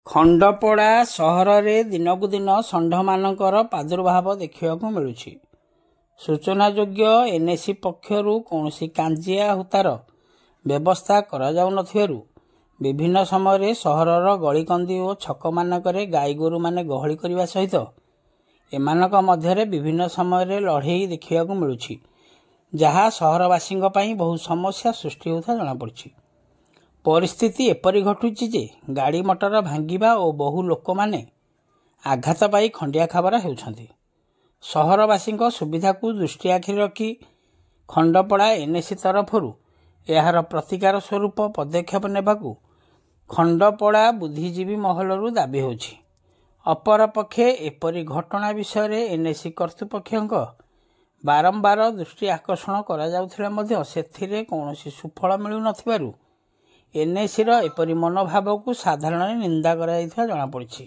ଖଣ୍ଡପଡ଼ା ସହରରେ ଦିନକୁ ଦିନ ଷଣ୍ଢମାନଙ୍କର ପ୍ରାଦୁର୍ଭାବ ଦେଖିବାକୁ ମିଳୁଛି। ସୂଚନାଯୋଗ୍ୟ, ଏନ୍ଏସି ପକ୍ଷରୁ କୌଣସି କାଞ୍ଜିଆ ହୁତାର ବ୍ୟବସ୍ଥା କରାଯାଉନଥିବାରୁ ବିଭିନ୍ନ ସମୟରେ ସହରର ଗଳିକନ୍ଦି ଓ ଛକମାନଙ୍କରେ ଗାଈଗୋରୁମାନେ ଗହଳି କରିବା ସହିତ ଏମାନଙ୍କ ମଧ୍ୟରେ ବିଭିନ୍ନ ସମୟରେ ଲଢ଼େଇ ଦେଖିବାକୁ ମିଳୁଛି, ଯାହା ସହରବାସୀଙ୍କ ପାଇଁ ବହୁ ସମସ୍ୟା ସୃଷ୍ଟି ହେଉଥିବା ଜଣାପଡ଼ିଛି। ପରିସ୍ଥିତି ଏପରି ଘଟୁଛି ଯେ ଗାଡ଼ି ମଟର ଭାଙ୍ଗିବା ଓ ବହୁ ଲୋକମାନେ ଆଘାତ ପାଇ ଖଣ୍ଡିଆ ଖାବରା ହେଉଛନ୍ତି। ସହରବାସୀଙ୍କ ସୁବିଧାକୁ ଦୃଷ୍ଟି ଆଖିରେ ରଖି ଖଣ୍ଡପଡ଼ା ଏନ୍ଏସି ତରଫରୁ ଏହାର ପ୍ରତିକାର ସ୍ୱରୂପ ପଦକ୍ଷେପ ନେବାକୁ ଖଣ୍ଡପଡ଼ା ବୁଦ୍ଧିଜୀବୀ ମହଲରୁ ଦାବି ହେଉଛି। ଅପରପକ୍ଷେ ଏପରି ଘଟଣା ବିଷୟରେ ଏନ୍ଏସି କର୍ତ୍ତୃପକ୍ଷଙ୍କ ବାରମ୍ବାର ଦୃଷ୍ଟି ଆକର୍ଷଣ କରାଯାଉଥିଲେ ମଧ୍ୟ ସେଥିରେ କୌଣସି ସୁଫଳ ମିଳୁନଥିବାରୁ ଏନ୍ଏସିର ଏପରି ମନୋଭାବକୁ ସାଧାରଣରେ ନିନ୍ଦା କରାଯାଇଥିବା ଜଣାପଡ଼ିଛି।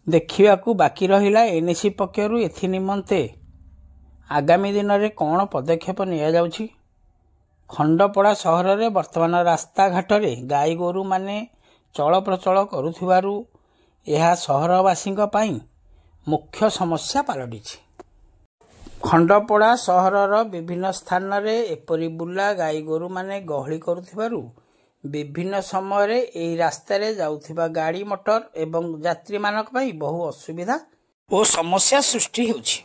ଦେଖିବାକୁ ବାକି ରହିଲା ଏନ୍ଏସି ପକ୍ଷରୁ ଏଥିନିମନ୍ତେ ଆଗାମୀ ଦିନରେ କ'ଣ ପଦକ୍ଷେପ ନିଆଯାଉଛି। ଖଣ୍ଡପଡ଼ା ସହରରେ ବର୍ତ୍ତମାନ ରାସ୍ତାଘାଟରେ ଗାଈଗୋରୁମାନେ ଚଳପ୍ରଚଳ କରୁଥିବାରୁ ଏହା ସହରବାସୀଙ୍କ ପାଇଁ ମୁଖ୍ୟ ସମସ୍ୟା ପାଲଟିଛି। ଖଣ୍ଡପଡ଼ା ସହରର ବିଭିନ୍ନ ସ୍ଥାନରେ ଏପରି ବୁଲା ଗାଈଗୋରୁମାନେ ଗହଳି କରୁଥିବାରୁ ବିଭିନ୍ନ ସମୟରେ ଏହି ରାସ୍ତାରେ ଯାଉଥିବା ଗାଡ଼ି ମଟର ଏବଂ ଯାତ୍ରୀମାନଙ୍କ ପାଇଁ ବହୁ ଅସୁବିଧା ଓ ସମସ୍ୟା ସୃଷ୍ଟି ହେଉଛି।